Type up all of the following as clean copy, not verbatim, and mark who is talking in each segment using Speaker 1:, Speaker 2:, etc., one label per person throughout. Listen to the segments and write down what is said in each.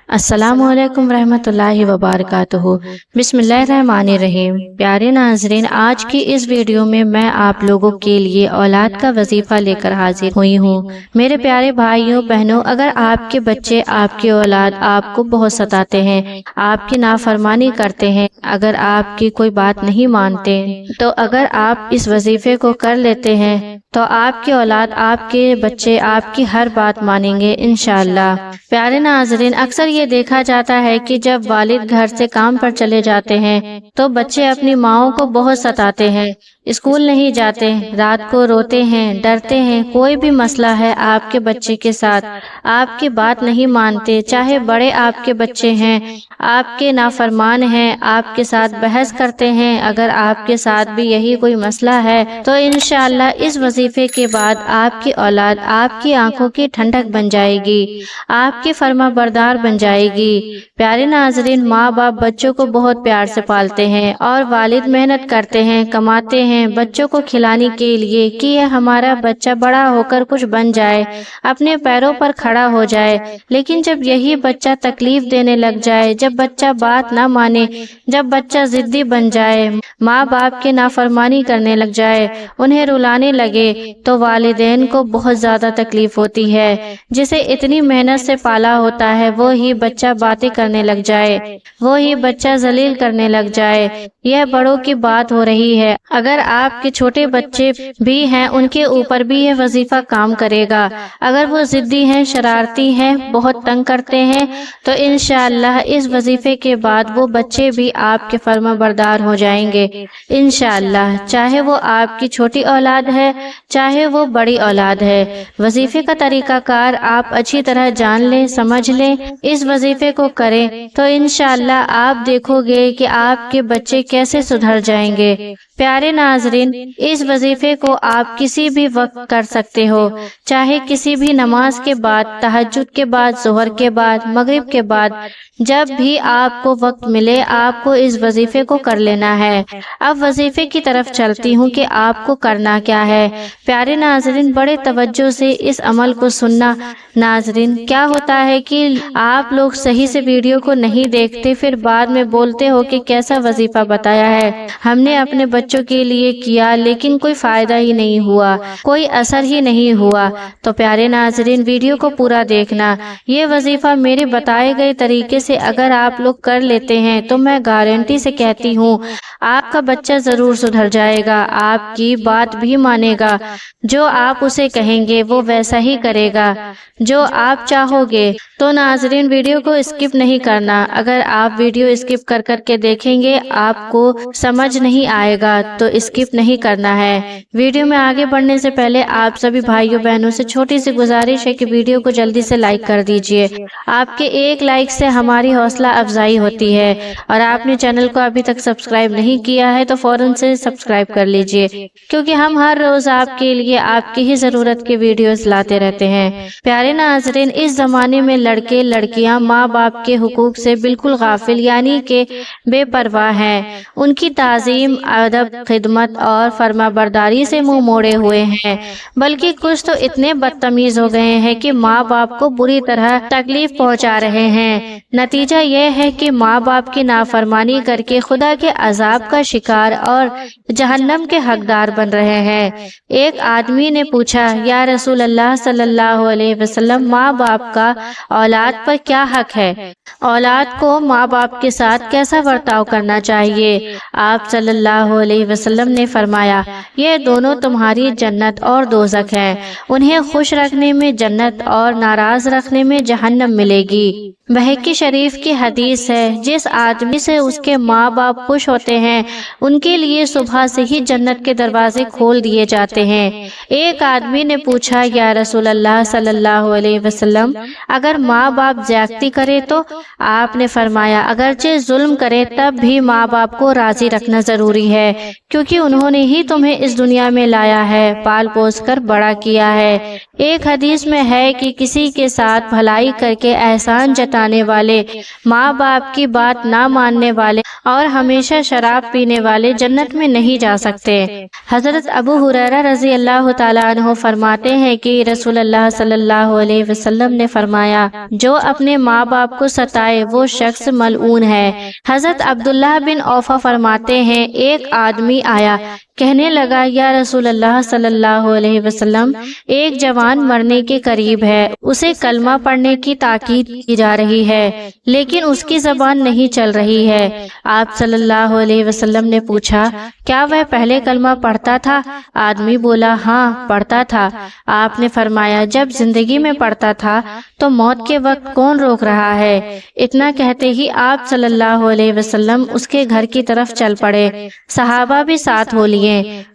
Speaker 1: السلام علیکم ورحمۃ اللہ وبرکاتہ۔ بسم اللہ الرحمن الرحیم۔ پیارے ناظرین، آج کی اس ویڈیو میں آپ لوگوں کے لیے اولاد کا وظیفہ لے کر حاضر ہوئی ہوں۔ میرے پیارے بھائیوں بہنوں، اگر آپ کے بچے، آپ کی اولاد آپ کو بہت ستاتے ہیں، آپ کی نافرمانی کرتے ہیں، اگر آپ کی کوئی بات نہیں مانتے، تو اگر آپ اس وظیفے کو کر لیتے ہیں تو آپ کی اولاد، آپ کے بچے آپ کی ہر بات مانیں گے انشاءاللہ۔ پیارے ناظرین، اکثر یہ دیکھا جاتا ہے کہ جب والد گھر سے کام پر چلے جاتے ہیں تو بچے اپنی ماؤں کو بہت ستاتے ہیں، اسکول نہیں جاتے، رات کو روتے ہیں، ڈرتے ہیں۔ کوئی بھی مسئلہ ہے آپ کے بچے کے ساتھ، آپ کی بات نہیں مانتے، چاہے بڑے آپ کے بچے ہیں، آپ کے نافرمان ہیں، آپ کے ساتھ بحث کرتے ہیں۔ اگر آپ کے ساتھ بھی یہی کوئی مسئلہ ہے تو انشاءاللہ اس وظیفے کے بعد آپ کی اولاد آپ کی آنکھوں کی ٹھنڈک بن جائے گی، آپ کی فرما بردار بن جائے گی۔ پیارے ناظرین، ماں باپ بچوں کو بہت پیار سے پالتے ہیں اور والد محنت کرتے ہیں، کماتے ہیں بچوں کو کھلانے کے لیے کہ یہ ہمارا بچہ بڑا ہو کر کچھ بن جائے، اپنے پیروں پر کھڑا ہو جائے۔ لیکن جب یہی بچہ تکلیف دینے لگ جائے، جب بچہ بات نہ مانے، جب بچہ ضدی بن جائے، ماں باپ کی نافرمانی کرنے لگ جائے، انہیں رلانے لگے، تو والدین کو بہت زیادہ تکلیف ہوتی ہے۔ جسے اتنی محنت سے پالا ہوتا ہے وہی بچہ باتیں کرنے لگ جائے، وہی بچہ ذلیل کرنے لگ جائے، یہ بڑوں کی بات ہو رہی ہے۔ اگر آپ کے چھوٹے بچے بھی ہیں، ان کے اوپر بھی یہ وظیفہ کام کرے گا۔ اگر وہ ضدی ہیں، شرارتی ہیں، بہت تنگ کرتے ہیں، تو انشاءاللہ اس وظیفے کے بعد وہ بچے بھی آپ کے فرما بردار ہو جائیں گے انشاءاللہ، چاہے وہ آپ کی چھوٹی اولاد ہے، چاہے وہ بڑی اولاد ہے۔ وظیفے کا طریقہ کار آپ اچھی طرح جان لیں، سمجھ لیں، اس وظیفے کو کریں تو انشاءاللہ آپ دیکھو گے کہ آپ کے بچے کیسے سدھر جائیں گے۔ پیارے ناظرین، اس وظیفے کو آپ کسی بھی وقت کر سکتے ہو، چاہے کسی بھی نماز کے بعد، تہجد کے بعد، ظہر کے بعد، مغرب کے بعد، جب بھی آپ کو وقت ملے آپ کو اس وظیفے کو کر لینا ہے۔ اب وظیفے کی طرف چلتی ہوں کہ آپ کو کرنا کیا ہے۔ پیارے ناظرین، بڑے توجہ سے اس عمل کو سننا۔ ناظرین، کیا ہوتا ہے کہ آپ لوگ صحیح سے ویڈیو کو نہیں دیکھتے، پھر بعد میں بولتے ہو کہ کیسا وظیفہ بتایا ہے، ہم نے اپنے بچوں کے لیے کیا لیکن کوئی فائدہ ہی نہیں ہوا، کوئی اثر ہی نہیں ہوا۔ تو پیارے ناظرین، ویڈیو کو پورا دیکھنا۔ یہ وظیفہ میرے بتائے گئے طریقے سے اگر آپ لوگ کر لیتے ہیں تو میں گارنٹی سے کہتی ہوں آپ کا بچہ ضرور سدھر جائے گا، آپ کی بات بھی مانے گا، جو آپ اسے کہیں گے وہ ویسا ہی کرے گا جو آپ چاہو گے۔ تو ناظرین، ویڈیو کو اسکپ نہیں کرنا۔ اگر آپ ویڈیو اسکپ کر کے دیکھیں گے آپ کو سمجھ نہیں آئے گا، تو اسکپ نہیں کرنا ہے۔ ویڈیو میں آگے بڑھنے سے پہلے آپ سبھی بھائیوں بہنوں سے چھوٹی سی گزارش ہے کہ ویڈیو کو جلدی سے لائک کر دیجئے۔ آپ کے ایک لائک سے ہماری حوصلہ افزائی ہوتی ہے، اور آپ نے چینل کو ابھی تک سبسکرائب نہیں کیا ہے تو فوراً سے سبسکرائب کر لیجئے، کیونکہ ہم ہر روز آپ کے لیے آپ کی ہی ضرورت کے ویڈیوز لاتے رہتے ہیں۔ پیارے ناظرین، اس زمانے میں لڑکے لڑکیاں ماں باپ کے حقوق سے بالکل غافل یعنی کہ بے پرواہ ہیں، ان کی تعظیم، ادب، خدمت اور فرما برداری سے منہ موڑے ہوئے ہیں، بلکہ کچھ تو اتنے بدتمیز ہو گئے ہیں کہ ماں باپ کو بری طرح تکلیف پہنچا رہے ہیں۔ نتیجہ یہ ہے کہ ماں باپ کی نافرمانی کر کے خدا کے عذاب کا شکار اور جہنم کے حقدار بن رہے ہیں۔ ایک آدمی نے پوچھا، یا رسول اللہ صلی اللہ علیہ وسلم، ماں باپ کا اولاد پر کیا حق ہے؟ اولاد کو ماں باپ کے ساتھ کیسا برتاؤ کرنا چاہیے؟ آپ صلی اللہ علیہ وسلم نے فرمایا، یہ دونوں تمہاری جنت اور دوزخ ہیں، انہیں خوش رکھنے میں جنت اور ناراض رکھنے میں جہنم ملے گی۔ بہقی شریف کی حدیث ہے، جس آدمی سے اس کے ماں باپ خوش ہوتے ہیں ان کے لیے صبح سے ہی جنت کے دروازے کھول دیے جاتے ہیں۔ ایک آدمی نے پوچھا، یا رسول اللہ صلی اللہ علیہ وسلم، اگر ماں باپ زیادتی کرے تو؟ آپ نے فرمایا، اگرچہ ظلم کرے تب بھی ماں باپ کو راضی رکھنا ضروری ہے، کیونکہ انہوں نے ہی تمہیں اس دنیا میں لایا ہے، پال پوس کر بڑا کیا ہے۔ ایک حدیث میں ہے کہ کسی کے ساتھ بھلائی کر کے احسان جتانے والے، ماں باپ کی بات نہ ماننے والے اور ہمیشہ شراب پینے والے جنت میں نہیں جا سکتے۔ حضرت ابو ہریرہ رضی رضی اللہ تعالیٰ عنہ فرماتے ہیں کہ رسول اللہ صلی اللہ علیہ وسلم نے فرمایا جو اپنے ماں باپ کو ستائے وہ شخص ملعون ہے۔ حضرت عبداللہ بن اوفا فرماتے ہیں ایک آدمی آیا، کہنے لگا یا رسول اللہ صلی اللہ علیہ وسلم، ایک جوان مرنے کے قریب ہے، اسے کلمہ پڑھنے کی تاکید کی جا رہی ہے لیکن اس کی زبان نہیں چل رہی ہے۔ آپ صلی اللہ علیہ وسلم نے پوچھا کیا وہ پہلے کلمہ پڑھتا تھا؟ آدمی بولا ہاں پڑھتا تھا۔ آپ نے فرمایا جب زندگی میں پڑھتا تھا تو موت کے وقت کون روک رہا ہے؟ اتنا کہتے ہی آپ صلی اللہ علیہ وسلم اس کے گھر کی طرف چل پڑے، صحابہ بھی ساتھ ہو لیے۔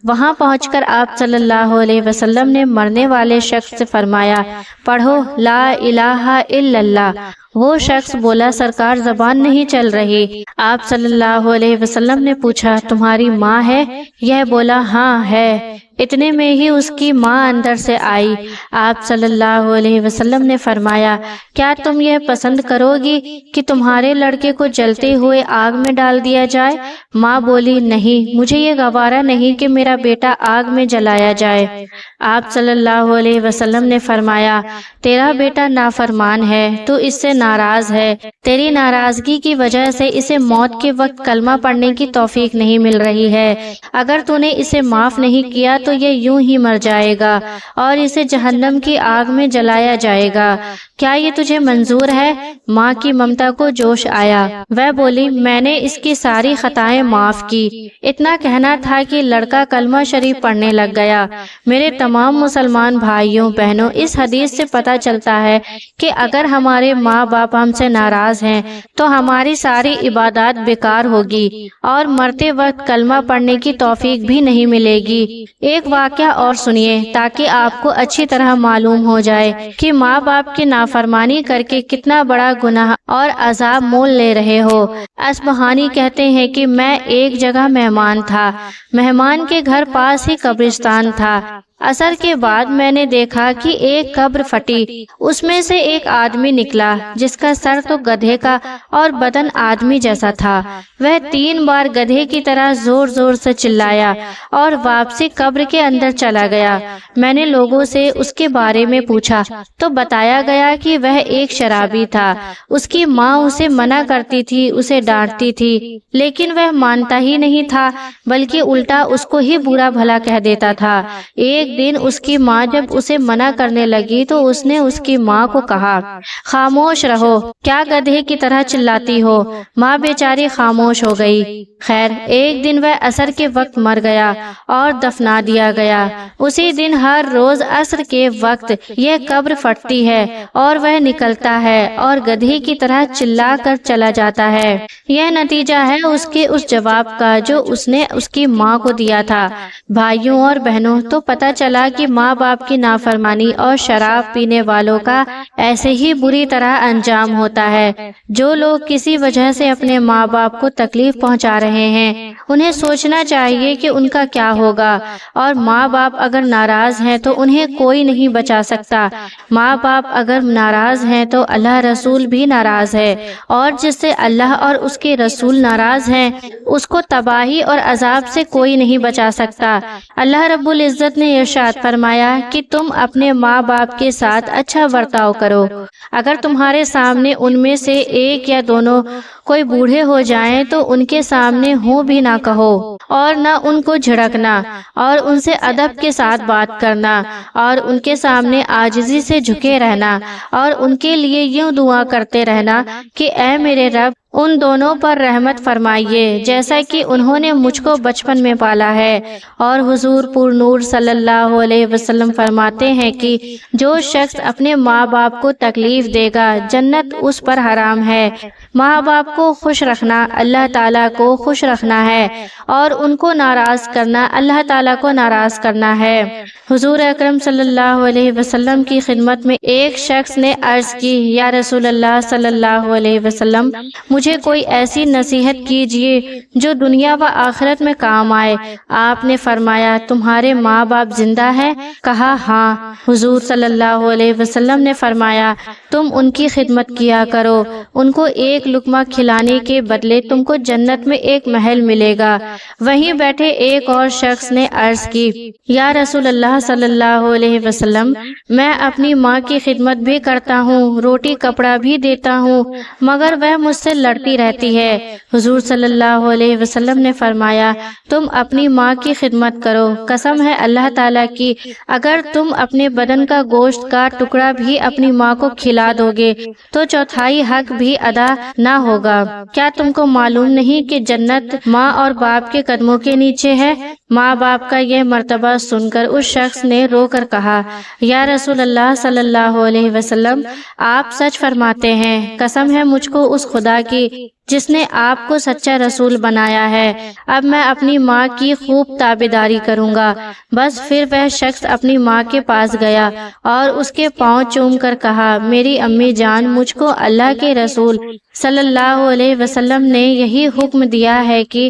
Speaker 1: وہاں پہنچ کر آپ صلی اللہ علیہ وسلم نے مرنے والے شخص سے فرمایا پڑھو لا الہ الا اللہ۔ وہ شخص بولا سرکار زبان نہیں چل رہی۔ آپ صلی اللہ علیہ وسلم نے پوچھا تمہاری ماں ہے؟ یہ بولا ہاں ہے۔ اتنے میں ہی اس کی ماں اندر سے آئی۔ آپ صلی اللہ علیہ وسلم نے فرمایا کیا تم یہ پسند کرو گی کہ تمہارے لڑکے کو جلتے ہوئے آگ میں ڈال دیا جائے؟ ماں بولی نہیں، مجھے یہ گوارا نہیں کہ میرا بیٹا آگ میں جلایا جائے۔ آپ صلی اللہ علیہ وسلم نے فرمایا تیرا بیٹا نافرمان ہے، تو اس سے ناراض ہے، تیری ناراضگی کی وجہ سے اسے موت کے وقت کلمہ پڑھنے کی توفیق نہیں مل رہی ہے۔ اگر تو نے اسے معاف نہیں کیا تو یہ یوں ہی مر جائے گا اور اسے جہنم کی آگ میں جلایا جائے گا۔ کیا یہ تجھے منظور ہے؟ ماں کی ممتا کو جوش آیا، وہ بولی میں نے اس کی ساری خطائیں معاف کی۔ اتنا کہنا تھا کہ لڑکا کلمہ شریف پڑھنے لگ گیا۔ میرے تمام مسلمان بھائیوں بہنوں، اس حدیث سے پتہ چلتا ہے کہ اگر ہمارے ماں باپ ہم سے ناراض ہیں تو ہماری ساری عبادات بیکار ہوگی اور مرتے وقت کلمہ پڑھنے کی توفیق بھی نہیں ملے گی۔ ایک واقعہ اور سنیے تاکہ آپ کو اچھی طرح معلوم ہو جائے کہ ماں باپ کی نافرمانی کر کے کتنا بڑا گناہ اور عذاب مول لے رہے ہو۔ اصبہانی کہتے ہیں کہ میں ایک جگہ مہمان تھا، مہمان کے گھر پاس ہی قبرستان تھا۔ عصر کے بعد میں نے دیکھا کہ ایک قبر پھٹی، اس میں سے ایک آدمی نکلا جس کا سر تو گدھے کا اور بدن آدمی جیسا تھا۔ وہ 3 بار گدھے کی طرح زور زور سے چلایا اور واپسی قبر کے اندر چلا گیا۔ میں نے لوگوں سے اس کے بارے میں پوچھا تو بتایا گیا کہ وہ ایک شرابی تھا۔ اس کی ماں اسے منع کرتی تھی، اسے ڈانٹتی تھی، لیکن وہ مانتا ہی نہیں تھا بلکہ الٹا اس کو ہی برا بھلا کہہ دیتا تھا۔ ایک دن اس کی ماں جب اسے منع کرنے لگی تو اس نے اس کی ماں کو کہا خاموش رہو، کیا گدھے کی طرح چلاتی ہو؟ ماں بیچاری خاموش ہو گئی۔ خیر ایک دن وہ عصر کے وقت مر گیا اور دفنا دیا گیا۔ اسی دن ہر روز عصر کے وقت یہ قبر پھٹتی ہے اور وہ نکلتا ہے اور گدھے کی طرح چلا کر چلا جاتا ہے۔ یہ نتیجہ ہے اس کے اس جواب کا جو اس نے اس کی ماں کو دیا تھا۔ بھائیوں اور بہنوں، تو پتہ چلا کہ ماں باپ کی نافرمانی اور شراب پینے والوں کا ایسے ہی بری طرح انجام ہوتا ہے۔ جو لوگ کسی وجہ سے اپنے ماں باپ کو تکلیف پہنچا رہے ہیں انہیں سوچنا چاہیے کہ ان کا کیا ہوگا، اور ماں باپ اگر ناراض ہیں تو انہیں کوئی نہیں بچا سکتا۔ ماں باپ اگر ناراض ہیں تو اللہ رسول بھی ناراض ہے، اور جس سے اللہ اور اس کے رسول ناراض ہیں اس کو تباہی اور عذاب سے کوئی نہیں بچا سکتا۔ اللہ رب العزت نے ارشاد فرمایا کہ تم اپنے ماں باپ کے ساتھ اچھا برتاؤ کرو۔ اگر تمہارے سامنے ان میں سے ایک یا دونوں کوئی بوڑھے ہو جائیں تو ان کے سامنے ہوں بھی نہ کہو، اور نہ ان کو جھڑکنا، اور ان سے ادب کے ساتھ بات کرنا، اور ان کے سامنے عاجزی سے جھکے رہنا، اور ان کے لیے یوں دعا کرتے رہنا کہ اے میرے رب ان دونوں پر رحمت فرمائیے جیسا کہ انہوں نے مجھ کو بچپن میں پالا ہے۔ اور حضور پر نور صلی اللہ علیہ وسلم فرماتے ہیں کہ جو شخص اپنے ماں باپ کو تکلیف دے گا جنت اس پر حرام ہے۔ ماں باپ کو خوش رکھنا اللہ تعالیٰ کو خوش رکھنا ہے، اور ان کو ناراض کرنا اللہ تعالیٰ کو ناراض کرنا ہے۔ حضور اکرم صلی اللہ علیہ وسلم کی خدمت میں ایک شخص نے عرض کی یا رسول اللہ صلی اللہ علیہ وسلم، مجھے کوئی ایسی نصیحت کیجیے جو دنیا و آخرت میں کام آئے۔ آپ نے فرمایا تمہارے ماں باپ زندہ ہیں؟ کہا ہاں۔ حضور صلی اللہ علیہ وسلم نے فرمایا تم ان کی خدمت کیا کرو، ان کو ایک ایک لقمہ کھلانے کے بدلے تم کو جنت میں ایک محل ملے گا۔ وہیں بیٹھے ایک اور شخص نے عرض کی، یا رسول اللہ صلی اللہ علیہ وسلم، میں اپنی ماں کی خدمت بھی کرتا ہوں، روٹی کپڑا بھی دیتا ہوں، مگر وہ مجھ سے لڑتی رہتی ہے۔ حضور صلی اللہ علیہ وسلم نے فرمایا، تم اپنی ماں کی خدمت کرو، قسم ہے اللہ تعالیٰ کی، اگر تم اپنے بدن کا گوشت کا ٹکڑا بھی اپنی ماں کو کھلا دو گے تو چوتھائی حق بھی ادا نہ ہوگا۔ کیا تم کو معلوم نہیں کہ جنت ماں اور باپ کے قدموں کے نیچے ہے؟ ماں باپ کا یہ مرتبہ سن کر اس شخص نے رو کر کہا، یا رسول اللہ صلی اللہ علیہ وسلم، آپ سچ فرماتے ہیں، قسم ہے مجھ کو اس خدا کی جس نے آپ کو سچا رسول بنایا ہے، اب میں اپنی ماں کی خوب تابعداری کروں گا۔ بس پھر وہ شخص اپنی ماں کے پاس گیا اور اس کے پاؤں چوم کر کہا، میری امی جان، مجھ کو اللہ کے رسول صلی اللہ علیہ وسلم نے یہی حکم دیا ہے کہ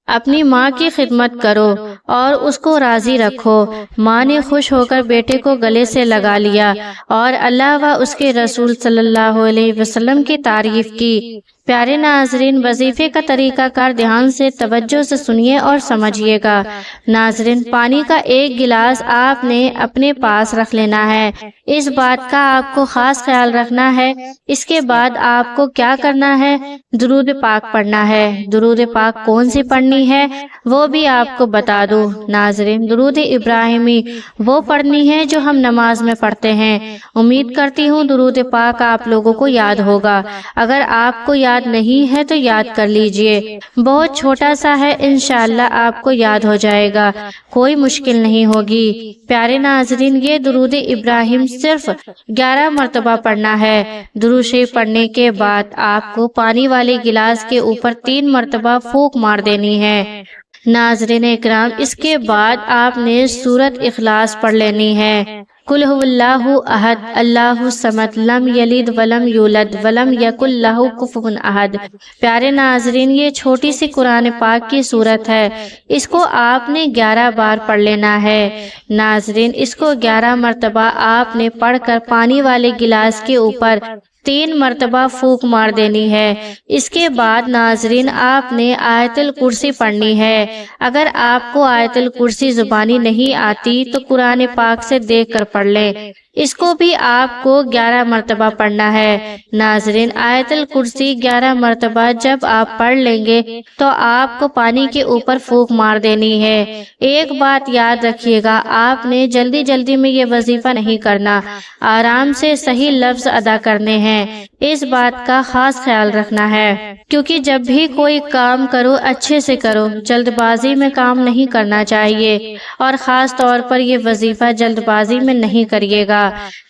Speaker 1: اپنی ماں کی خدمت کرو اور اس کو راضی رکھو۔ ماں نے خوش ہو کر بیٹے کو گلے سے لگا لیا اور اللہ و اس کے رسول صلی اللہ علیہ وسلم کی تعریف کی۔ پیارے ناظرین، وظیفے کا طریقہ کار دھیان سے توجہ سے سنیے اور سمجھیے گا۔ ناظرین، پانی کا ایک گلاس آپ نے اپنے پاس رکھ لینا ہے، اس بات کا آپ کو خاص خیال رکھنا ہے۔ اس کے بعد آپ کو کیا کرنا ہے؟ درود پاک پڑھنا ہے۔ درود پاک کون سی پڑھنی ہے وہ بھی آپ کو بتا دوں۔ ناظرین، درود ابراہیمی وہ پڑھنی ہے جو ہم نماز میں پڑھتے ہیں۔ امید کرتی ہوں درود پاک آپ لوگوں کو یاد ہوگا، اگر آپ کو یاد نہیں ہے تو یاد کر لیجئے، بہت چھوٹا سا ہے، انشاءاللہ آپ کو یاد ہو جائے گا، کوئی مشکل نہیں ہوگی۔ پیارے ناظرین، یہ درود ابراہیم صرف 11 مرتبہ پڑھنا ہے۔ درود شریف پڑھنے کے بعد آپ کو پانی والے گلاس کے اوپر 3 مرتبہ پھونک مار دینی ہے۔ ناظرین اکرام، اس کے بعد آپ نے سورۃ اخلاص پڑھ لینی ہے۔ قل هو اللہ احد اللہ الصمد لم یلد ولم یولد ولم یکن لہ کفوا احد۔ پیارے ناظرین، یہ چھوٹی سی قرآن پاک کی سورت ہے، اس کو آپ نے 11 بار پڑھ لینا ہے۔ ناظرین، اس کو 11 مرتبہ آپ نے پڑھ کر پانی والے گلاس کے اوپر 3 مرتبہ پھونک مار دینی ہے۔ اس کے بعد ناظرین، آپ نے آیت الکرسی پڑھنی ہے۔ اگر آپ کو آیت الکرسی زبانی نہیں آتی تو قرآن پاک سے دیکھ کر پڑھ لیں، اس کو بھی آپ کو 11 مرتبہ پڑھنا ہے۔ ناظرین، آیت الکرسی 11 مرتبہ جب آپ پڑھ لیں گے تو آپ کو پانی کے اوپر پھونک مار دینی ہے۔ ایک بات یاد رکھیے گا، آپ نے جلدی جلدی میں یہ وظیفہ نہیں کرنا، آرام سے صحیح لفظ ادا کرنے ہیں، اس بات کا خاص خیال رکھنا ہے، کیونکہ جب بھی کوئی کام کرو اچھے سے کرو، جلد بازی میں کام نہیں کرنا چاہیے، اور خاص طور پر یہ وظیفہ جلد بازی میں نہیں کریے گا،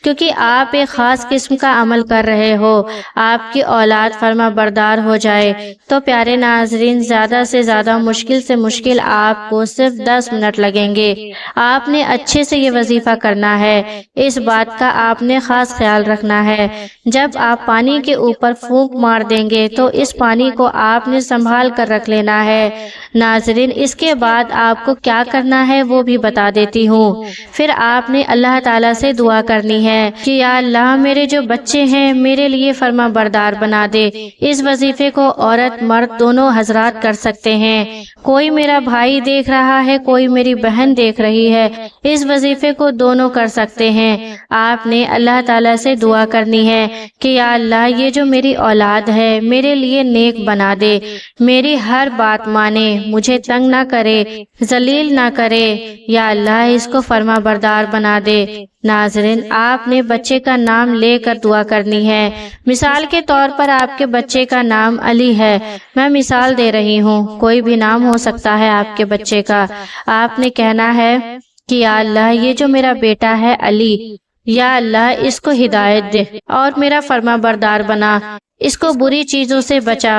Speaker 1: کیونکہ آپ ایک خاص قسم کا عمل کر رہے ہو، آپ کی اولاد فرما بردار ہو جائے تو پیارے ناظرین، زیادہ سے زیادہ مشکل سے مشکل آپ کو صرف 10 منٹ لگیں گے۔ آپ نے اچھے سے یہ وظیفہ کرنا ہے، اس بات کا آپ نے خاص خیال رکھنا ہے۔ جب آپ پانی کے اوپر پھونک مار دیں گے تو اس پانی کو آپ نے سنبھال کر رکھ لینا ہے۔ ناظرین، اس کے بعد آپ کو کیا کرنا ہے وہ بھی بتا دیتی ہوں۔ پھر آپ نے اللہ تعالیٰ سے دعا کرنی ہے کہ یا اللہ، میرے جو بچے ہیں میرے لیے فرما بردار بنا دے۔ اس وظیفے کو عورت مرد دونوں حضرات کر سکتے ہیں، کوئی میرا بھائی دیکھ رہا ہے، کوئی میری بہن دیکھ رہی ہے، اس وظیفے کو دونوں کر سکتے ہیں۔ آپ نے اللہ تعالیٰ سے دعا کرنی ہے کہ یا اللہ، یہ جو میری اولاد ہے میرے لیے نیک بنا دے، میری ہر بات مانے، مجھے تنگ نہ کرے، ذلیل نہ کرے، یا اللہ اس کو فرما بردار بنا دے۔ ناظرین، آپ نے بچے کا نام لے کر دعا کرنی ہے۔ مثال کے طور پر آپ کے بچے کا نام علی ہے، میں مثال دے رہی ہوں، کوئی بھی نام ہو سکتا ہے آپ کے بچے کا۔ آپ نے کہنا ہے کہ یا اللہ، یہ جو میرا بیٹا ہے علی، یا اللہ اس کو ہدایت دے اور میرا فرما بردار بنا، اس کو بری چیزوں سے بچا،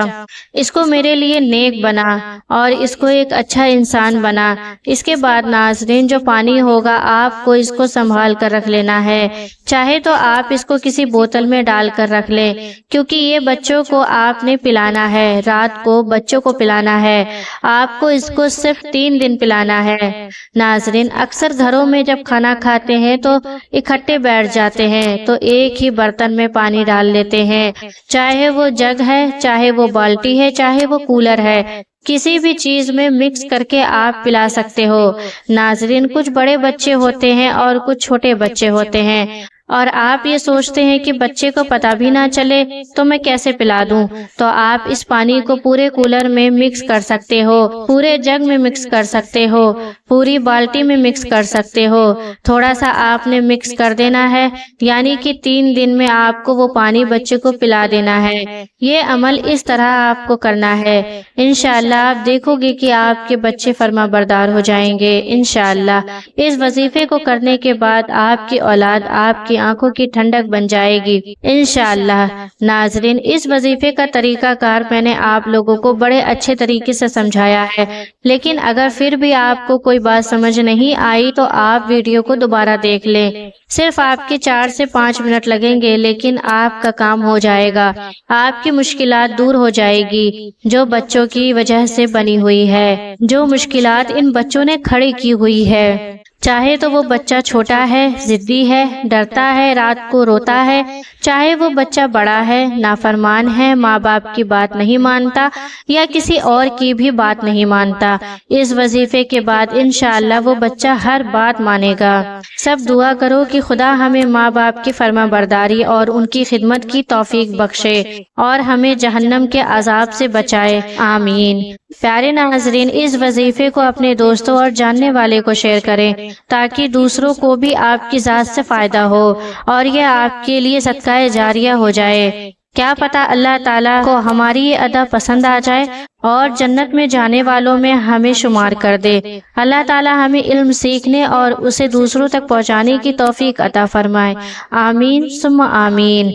Speaker 1: اس کو میرے لیے نیک بنا اور اس کو ایک اچھا انسان بنا۔ اس کے بعد ناظرین، جو پانی ہوگا آپ کو اس کو سنبھال کر رکھ لینا ہے، چاہے تو آپ اس کو کسی بوتل میں ڈال کر رکھ لیں، کیونکہ یہ بچوں کو آپ نے پلانا ہے، رات کو بچوں کو پلانا ہے، آپ کو اس کو صرف 3 دن پلانا ہے۔ ناظرین، اکثر گھروں میں جب کھانا کھاتے ہیں تو اکٹھے بیٹھ جاتے ہیں تو ایک ہی برتن میں پانی ڈال لیتے ہیں، چاہے چاہے وہ جگ ہے، چاہے وہ بالٹی ہے، چاہے وہ کولر ہے، کسی بھی چیز میں مکس کر کے آپ پلا سکتے ہو۔ ناظرین، کچھ بڑے بچے ہوتے ہیں اور کچھ چھوٹے بچے ہوتے ہیں، اور آپ یہ سوچتے ہیں کہ بچے کو پتہ بھی نہ چلے تو میں کیسے پلا دوں، تو آپ اس پانی کو پورے کولر میں مکس کر سکتے ہو، پورے جگ میں مکس کر سکتے ہو، پوری بالٹی میں مکس کر سکتے ہو۔ تھوڑا سا آپ نے مکس کر دینا ہے، یعنی کہ 3 دن میں آپ کو وہ پانی بچے کو پلا دینا ہے۔ یہ عمل اس طرح آپ کو کرنا ہے۔ انشاءاللہ آپ دیکھو گے کہ آپ کے بچے فرما بردار ہو جائیں گے۔ انشاءاللہ اس وظیفے کو کرنے کے بعد آپ کی اولاد آپ کی آنکھوں کی ٹھنڈک بن جائے گی انشاءاللہ۔ ناظرین، اس وظیفے کا طریقہ کار میں نے آپ لوگوں کو بڑے اچھے طریقے سے سمجھایا ہے، لیکن اگر پھر بھی آپ کو کوئی بات سمجھ نہیں آئی تو آپ ویڈیو کو دوبارہ دیکھ لیں۔ صرف آپ کے 4 سے 5 منٹ لگیں گے، لیکن آپ کا کام ہو جائے گا، آپ کی مشکلات دور ہو جائے گی جو بچوں کی وجہ سے بنی ہوئی ہے، جو مشکلات ان بچوں نے کھڑی کی ہوئی ہے۔ چاہے تو وہ بچہ چھوٹا ہے، ضدی ہے، ڈرتا ہے، رات کو روتا ہے، چاہے وہ بچہ بڑا ہے، نافرمان ہے، ماں باپ کی بات نہیں مانتا یا کسی اور کی بھی بات نہیں مانتا، اس وظیفے کے بعد انشاءاللہ وہ بچہ ہر بات مانے گا۔ سب دعا کرو کہ خدا ہمیں ماں باپ کی فرما برداری اور ان کی خدمت کی توفیق بخشے اور ہمیں جہنم کے عذاب سے بچائے، آمین۔ پیارے ناظرین، اس وظیفے کو اپنے دوستوں اور جاننے والے کو شیئر کریں تاکہ دوسروں کو بھی آپ کی ذات سے فائدہ ہو اور یہ آپ کے لیے صدقہ جاریہ ہو جائے۔ کیا پتہ اللہ تعالیٰ کو ہماری یہ ادا پسند آ جائے اور جنت میں جانے والوں میں ہمیں شمار کر دے۔ اللہ تعالیٰ ہمیں علم سیکھنے اور اسے دوسروں تک پہنچانے کی توفیق عطا فرمائے، آمین ثم آمین۔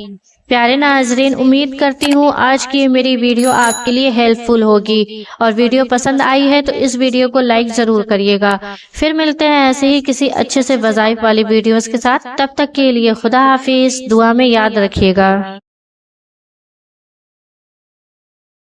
Speaker 1: پیارے ناظرین، امید کرتی ہوں آج کی میری ویڈیو آپ کے لیے ہیلپ فل ہوگی، اور ویڈیو پسند آئی ہے تو اس ویڈیو کو لائک ضرور کریے گا۔ پھر ملتے ہیں ایسے ہی کسی اچھے سے وظائف والی ویڈیوز کے ساتھ، تب تک کے لیے خدا حافظ، دعا میں یاد رکھیے گا۔